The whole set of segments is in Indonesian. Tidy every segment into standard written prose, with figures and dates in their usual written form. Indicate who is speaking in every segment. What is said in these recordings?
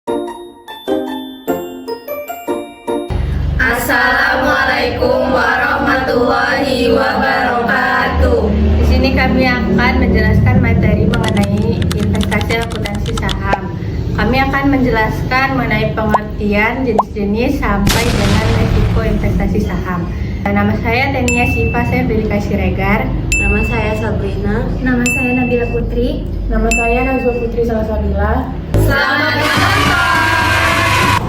Speaker 1: Assalamualaikum warahmatullahi wabarakatuh.
Speaker 2: Di sini kami akan menjelaskan materi mengenai investasi akuntansi saham. Kami akan menjelaskan mengenai pengertian jenis-jenis sampai dengan risiko investasi saham. Nama saya Tania Siva, saya Belika Siregar.
Speaker 1: Nama saya Sabrina.
Speaker 3: Nama saya Nabila Putri.
Speaker 4: Nama saya Nazwa Putri Salasabila.
Speaker 1: Selamat menonton.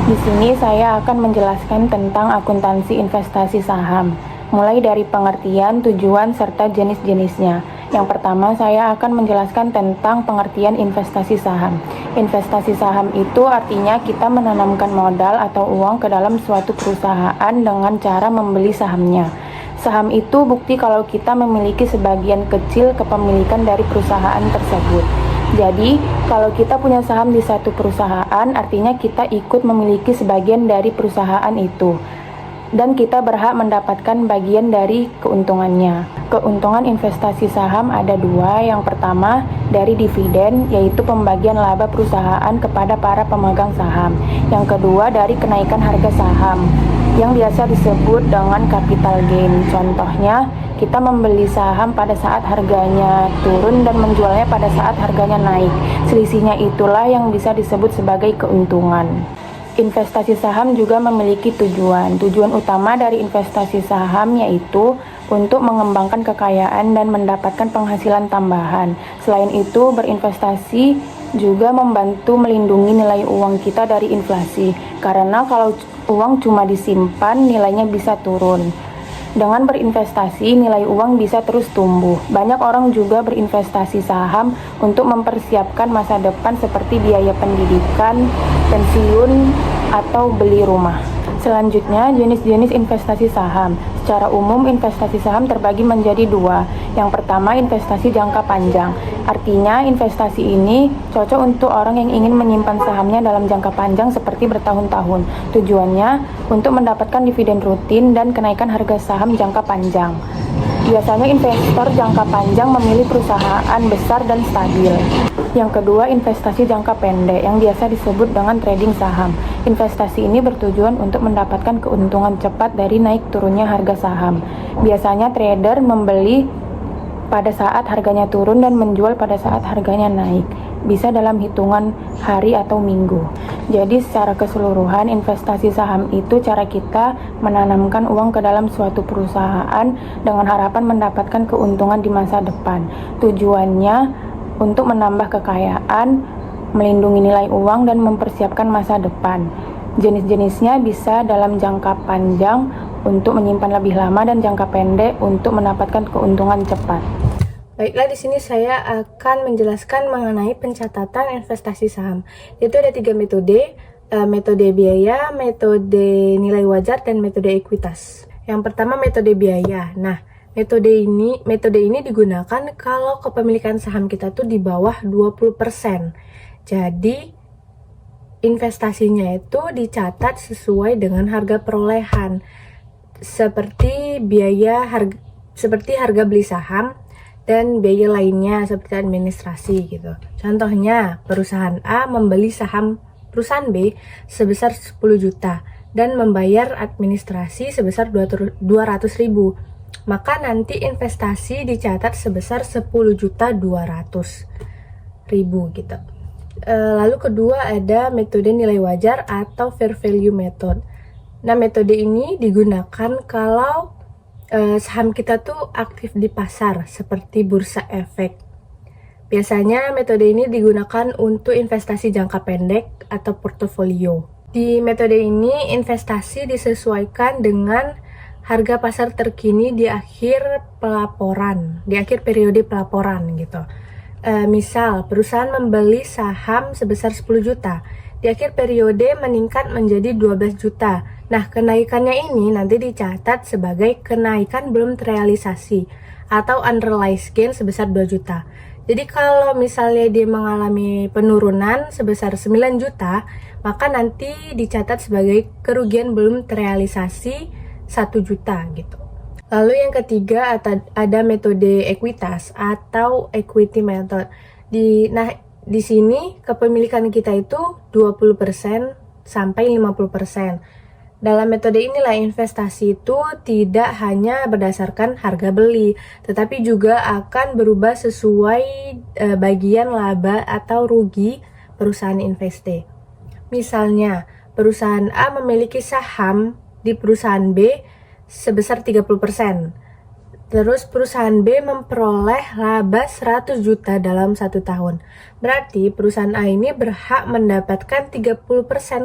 Speaker 4: Di sini saya akan menjelaskan tentang akuntansi investasi saham, mulai dari pengertian, tujuan, serta jenis-jenisnya. Yang pertama, saya akan menjelaskan tentang pengertian investasi saham. Investasi saham itu artinya kita menanamkan modal atau uang ke dalam suatu perusahaan dengan cara membeli sahamnya. Saham itu bukti kalau kita memiliki sebagian kecil kepemilikan dari perusahaan tersebut. Jadi, kalau kita punya saham di satu perusahaan, artinya kita ikut memiliki sebagian dari perusahaan itu. Dan kita berhak mendapatkan bagian dari keuntungannya. Keuntungan investasi saham ada dua. Yang pertama, dari dividen, yaitu pembagian laba perusahaan kepada para pemegang saham. Yang kedua, dari kenaikan harga saham, yang biasa disebut dengan capital gain. Contohnya, kita membeli saham pada saat harganya turun dan menjualnya pada saat harganya naik. Selisihnya itulah yang bisa disebut sebagai keuntungan. Investasi saham juga memiliki tujuan. Tujuan utama dari investasi saham yaitu untuk mengembangkan kekayaan dan mendapatkan penghasilan tambahan. Selain itu, berinvestasi juga membantu melindungi nilai uang kita dari inflasi. Karena kalau uang cuma disimpan, nilainya bisa turun. Dengan berinvestasi, nilai uang bisa terus tumbuh. Banyak orang juga berinvestasi saham untuk mempersiapkan masa depan seperti biaya pendidikan, pensiun, atau beli rumah. Selanjutnya, jenis-jenis investasi saham. Secara umum, investasi saham terbagi menjadi dua. Yang pertama, investasi jangka panjang. Artinya, investasi ini cocok untuk orang yang ingin menyimpan sahamnya dalam jangka panjang seperti bertahun-tahun. Tujuannya untuk mendapatkan dividen rutin dan kenaikan harga saham jangka panjang. Biasanya investor jangka panjang memilih perusahaan besar dan stabil. Yang kedua, investasi jangka pendek yang biasa disebut dengan trading saham. Investasi ini bertujuan untuk mendapatkan keuntungan cepat dari naik turunnya harga saham. Biasanya trader membeli pada saat harganya turun dan menjual pada saat harganya naik. Bisa dalam hitungan hari atau minggu. Jadi secara keseluruhan, investasi saham itu cara kita menanamkan uang ke dalam suatu perusahaan dengan harapan mendapatkan keuntungan di masa depan. Tujuannya untuk menambah kekayaan, melindungi nilai uang, dan mempersiapkan masa depan. Jenis-jenisnya bisa dalam jangka panjang untuk menyimpan lebih lama dan jangka pendek untuk mendapatkan keuntungan cepat.
Speaker 2: Baiklah, di sini saya akan menjelaskan mengenai pencatatan investasi saham. Itu ada 3 metode, metode biaya, metode nilai wajar, dan metode ekuitas. Yang pertama, metode biaya. Nah, metode ini digunakan kalau kepemilikan saham kita tuh di bawah 20%. Jadi, investasinya itu dicatat sesuai dengan harga perolehan. Seperti harga beli saham dan biaya lainnya seperti administrasi gitu. Contohnya, perusahaan A membeli saham perusahaan B sebesar 10 juta dan membayar administrasi sebesar 200.000. Maka nanti investasi dicatat sebesar 10.200.000 gitu. Lalu kedua ada metode nilai wajar atau fair value method. Nah, metode ini digunakan kalau saham kita tuh aktif di pasar seperti bursa efek. Biasanya metode ini digunakan untuk investasi jangka pendek atau portofolio. Di metode ini investasi disesuaikan dengan harga pasar terkini di akhir periode pelaporan gitu. Misal perusahaan membeli saham sebesar 10 juta, di akhir periode meningkat menjadi 12 juta. Nah, kenaikannya ini nanti dicatat sebagai kenaikan belum terrealisasi atau unrealized gain sebesar 2 juta. Jadi kalau misalnya dia mengalami penurunan sebesar 9 juta, maka nanti dicatat sebagai kerugian belum terrealisasi 1 juta gitu. Lalu yang ketiga ada metode ekuitas atau equity method. Di sini kepemilikan kita itu 20% sampai 50%. Dalam metode inilah investasi itu tidak hanya berdasarkan harga beli, tetapi juga akan berubah sesuai bagian laba atau rugi perusahaan investasi. Misalnya, perusahaan A memiliki saham di perusahaan B sebesar 30%. Terus perusahaan B memperoleh laba 100 juta dalam 1 tahun. Berarti perusahaan A ini berhak mendapatkan 30%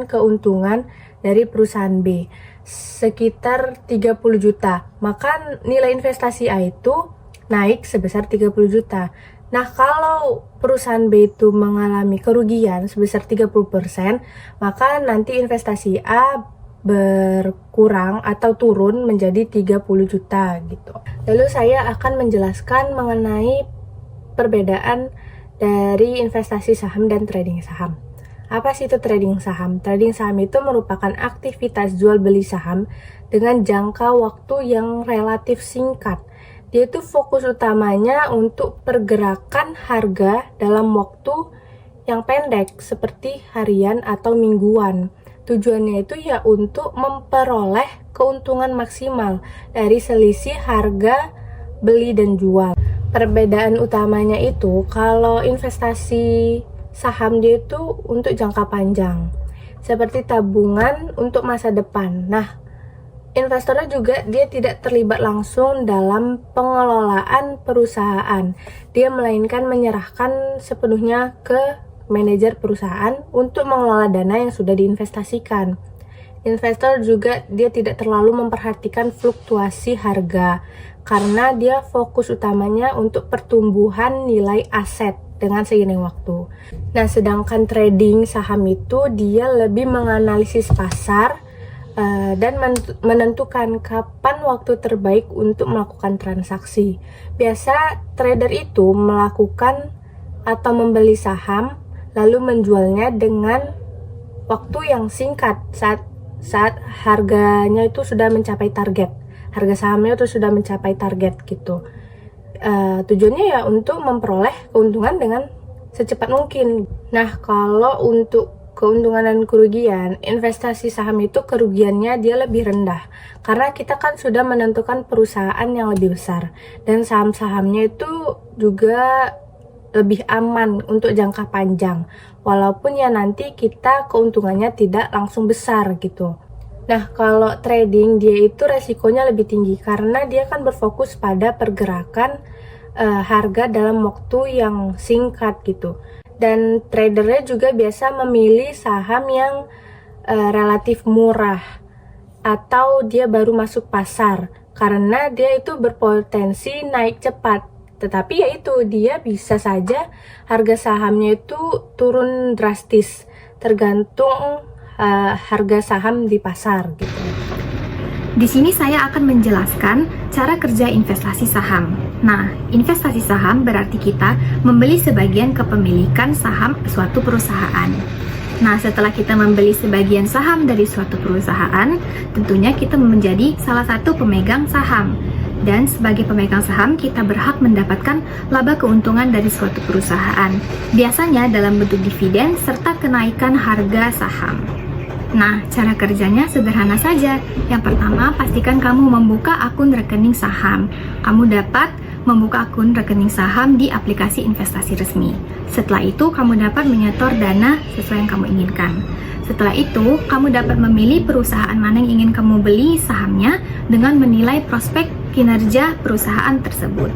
Speaker 2: keuntungan dari perusahaan B, sekitar 30 juta. Maka nilai investasi A itu naik sebesar 30 juta. Nah, kalau perusahaan B itu mengalami kerugian sebesar 30%, maka nanti investasi A berkurang atau turun menjadi 30 juta gitu. Lalu saya akan menjelaskan mengenai perbedaan dari investasi saham dan trading saham. Apa sih itu trading saham? Trading saham itu merupakan aktivitas jual beli saham dengan jangka waktu yang relatif singkat. Dia itu fokus utamanya untuk pergerakan harga dalam waktu yang pendek seperti harian atau mingguan. Tujuannya itu ya untuk memperoleh keuntungan maksimal dari selisih harga beli dan jual. Perbedaan utamanya itu kalau investasi saham dia itu untuk jangka panjang, seperti tabungan untuk masa depan. Nah, investornya juga dia tidak terlibat langsung dalam pengelolaan perusahaan. Dia melainkan menyerahkan sepenuhnya ke manajer perusahaan untuk mengelola dana yang sudah diinvestasikan. Investor juga dia tidak terlalu memperhatikan fluktuasi harga karena dia fokus utamanya untuk pertumbuhan nilai aset dengan seiring waktu. Nah, sedangkan trading saham itu dia lebih menganalisis pasar dan menentukan kapan waktu terbaik untuk melakukan transaksi. Biasa trader itu melakukan atau membeli saham lalu menjualnya dengan waktu yang singkat saat harganya itu sudah mencapai target, harga sahamnya itu sudah mencapai target gitu. Tujuannya ya untuk memperoleh keuntungan dengan secepat mungkin. Nah, kalau untuk keuntungan dan kerugian, investasi saham itu kerugiannya dia lebih rendah karena kita kan sudah menentukan perusahaan yang lebih besar, dan saham-sahamnya itu juga lebih aman untuk jangka panjang, walaupun ya nanti kita keuntungannya tidak langsung besar gitu. Nah, kalau trading dia itu resikonya lebih tinggi karena dia kan berfokus pada pergerakan harga dalam waktu yang singkat gitu. Dan tradernya juga biasa memilih saham yang relatif murah atau dia baru masuk pasar karena dia itu berpotensi naik cepat. Tetapi ya itu, dia bisa saja harga sahamnya itu turun drastis tergantung harga saham di pasar gitu.
Speaker 3: Di sini saya akan menjelaskan cara kerja investasi saham. Nah, investasi saham berarti kita membeli sebagian kepemilikan saham suatu perusahaan. Nah, setelah kita membeli sebagian saham dari suatu perusahaan, tentunya kita menjadi salah satu pemegang saham. Dan sebagai pemegang saham, kita berhak mendapatkan laba keuntungan dari suatu perusahaan, biasanya dalam bentuk dividen serta kenaikan harga saham. Nah, cara kerjanya sederhana saja. Yang pertama, pastikan kamu membuka akun rekening saham. Kamu dapat membuka akun rekening saham di aplikasi investasi resmi. Setelah itu, kamu dapat menyetor dana sesuai yang kamu inginkan. Setelah itu, kamu dapat memilih perusahaan mana yang ingin kamu beli sahamnya dengan menilai prospek kinerja perusahaan tersebut.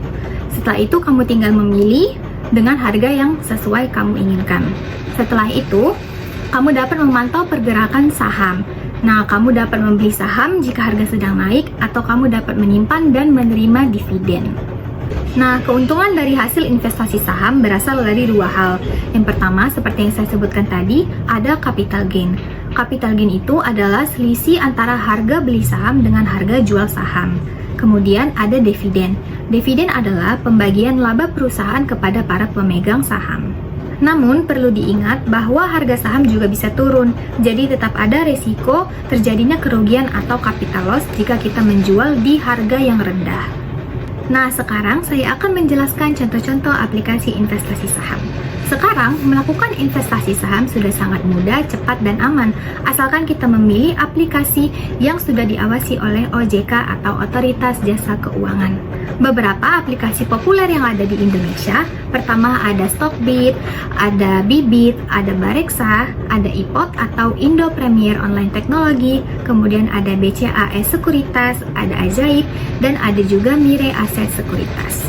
Speaker 3: Setelah itu, kamu tinggal memilih dengan harga yang sesuai kamu inginkan. Setelah itu, kamu dapat memantau pergerakan saham. Nah, kamu dapat membeli saham jika harga sedang naik atau kamu dapat menyimpan dan menerima dividen. Nah, keuntungan dari hasil investasi saham berasal dari dua hal. Yang pertama, seperti yang saya sebutkan tadi, ada capital gain. Capital gain itu adalah selisih antara harga beli saham dengan harga jual saham. Kemudian ada dividen. Dividen adalah pembagian laba perusahaan kepada para pemegang saham. Namun perlu diingat bahwa harga saham juga bisa turun, jadi tetap ada resiko terjadinya kerugian atau capital loss jika kita menjual di harga yang rendah. Nah, sekarang saya akan menjelaskan contoh-contoh aplikasi investasi saham. Sekarang, melakukan investasi saham sudah sangat mudah, cepat, dan aman, asalkan kita memilih aplikasi yang sudah diawasi oleh OJK atau Otoritas Jasa Keuangan. Beberapa aplikasi populer yang ada di Indonesia, pertama ada Stockbit, ada Bibit, ada Bareksa, ada iPod atau Indo Premier Online Teknologi, kemudian ada BCA Sekuritas, ada Ajaib, dan ada juga Mire Aset Sekuritas.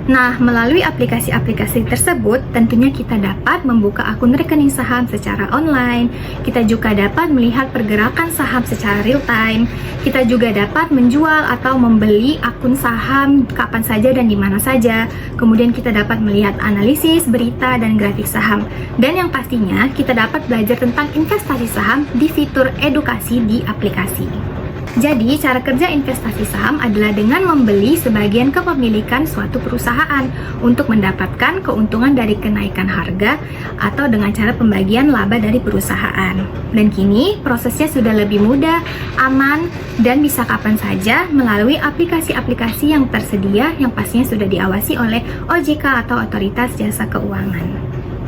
Speaker 3: Nah, melalui aplikasi-aplikasi tersebut, tentunya kita dapat membuka akun rekening saham secara online, kita juga dapat melihat pergerakan saham secara real time, kita juga dapat menjual atau membeli akun saham kapan saja dan di mana saja, kemudian kita dapat melihat analisis, berita, dan grafik saham. Dan yang pastinya, kita dapat belajar tentang investasi saham di fitur edukasi di aplikasi. Jadi, cara kerja investasi saham adalah dengan membeli sebagian kepemilikan suatu perusahaan untuk mendapatkan keuntungan dari kenaikan harga atau dengan cara pembagian laba dari perusahaan. Dan kini, prosesnya sudah lebih mudah, aman, dan bisa kapan saja melalui aplikasi-aplikasi yang tersedia yang pastinya sudah diawasi oleh OJK atau Otoritas Jasa Keuangan.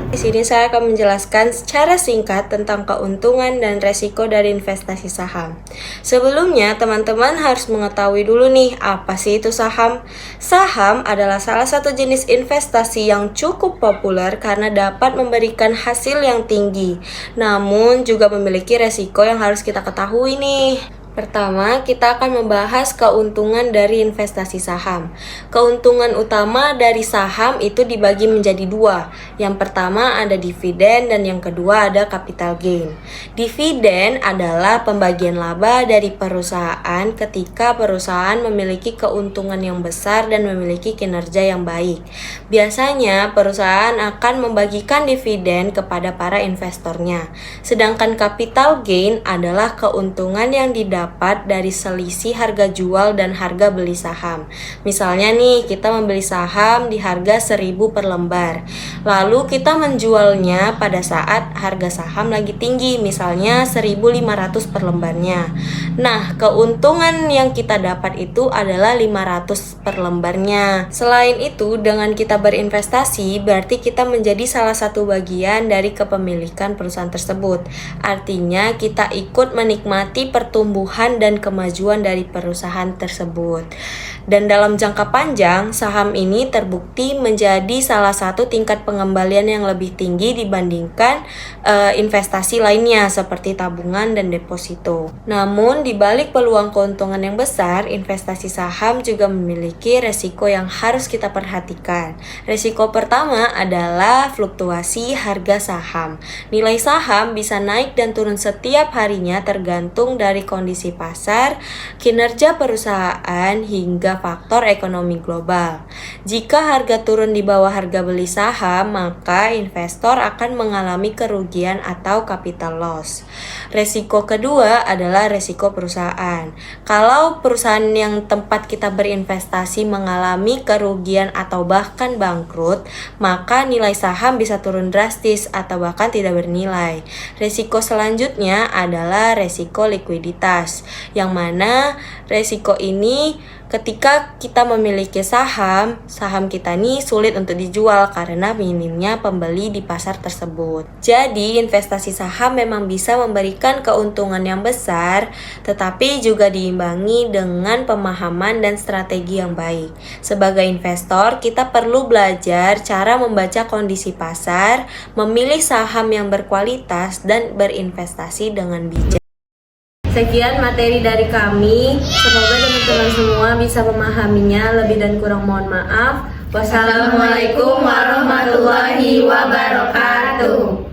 Speaker 1: Di sini saya akan menjelaskan secara singkat tentang keuntungan dan resiko dari investasi saham. Sebelumnya, teman-teman harus mengetahui dulu nih, apa sih itu saham? Saham adalah salah satu jenis investasi yang cukup populer karena dapat memberikan hasil yang tinggi, namun juga memiliki resiko yang harus kita ketahui nih. Pertama, kita akan membahas keuntungan dari investasi saham. Keuntungan utama dari saham itu dibagi menjadi dua. Yang pertama ada dividen dan yang kedua ada capital gain. Dividen adalah pembagian laba dari perusahaan ketika perusahaan memiliki keuntungan yang besar dan memiliki kinerja yang baik. Biasanya perusahaan akan membagikan dividen kepada para investornya. Sedangkan capital gain adalah keuntungan yang didapat dari selisih harga jual dan harga beli saham. Misalnya nih, kita membeli saham di harga 1.000 per lembar. Lalu kita menjualnya pada saat harga saham lagi tinggi, misalnya 1.500 per lembarnya. Nah, keuntungan yang kita dapat itu adalah 500 per lembarnya. Selain itu, dengan kita berinvestasi, berarti kita menjadi salah satu bagian dari kepemilikan perusahaan tersebut. Artinya, kita ikut menikmati pertumbuhan dan kemajuan dari perusahaan tersebut. Dan dalam jangka panjang, saham ini terbukti menjadi salah satu tingkat pengembalian yang lebih tinggi dibandingkan investasi lainnya seperti tabungan dan deposito. Namun, di balik peluang keuntungan yang besar, investasi saham juga memiliki resiko yang harus kita perhatikan. Resiko pertama adalah fluktuasi harga saham. Nilai saham bisa naik dan turun setiap harinya tergantung dari kondisi pasar, kinerja perusahaan, hingga faktor ekonomi global. Jika harga turun di bawah harga beli saham, maka investor akan mengalami kerugian atau capital loss. Resiko kedua adalah resiko perusahaan. Kalau perusahaan yang tempat kita berinvestasi mengalami kerugian atau bahkan bangkrut, maka nilai saham bisa turun drastis atau bahkan tidak bernilai. Resiko selanjutnya adalah resiko likuiditas, yang mana resiko ini ketika kita memiliki saham kita nih sulit untuk dijual karena minimnya pembeli di pasar tersebut. Jadi, investasi saham memang bisa memberikan keuntungan yang besar, tetapi juga diimbangi dengan pemahaman dan strategi yang baik. Sebagai investor, kita perlu belajar cara membaca kondisi pasar, memilih saham yang berkualitas, dan berinvestasi dengan bijak.
Speaker 2: Sekian materi dari kami. Semoga teman-teman semua bisa memahaminya. Lebih dan kurang mohon maaf.
Speaker 1: Wassalamualaikum warahmatullahi wabarakatuh.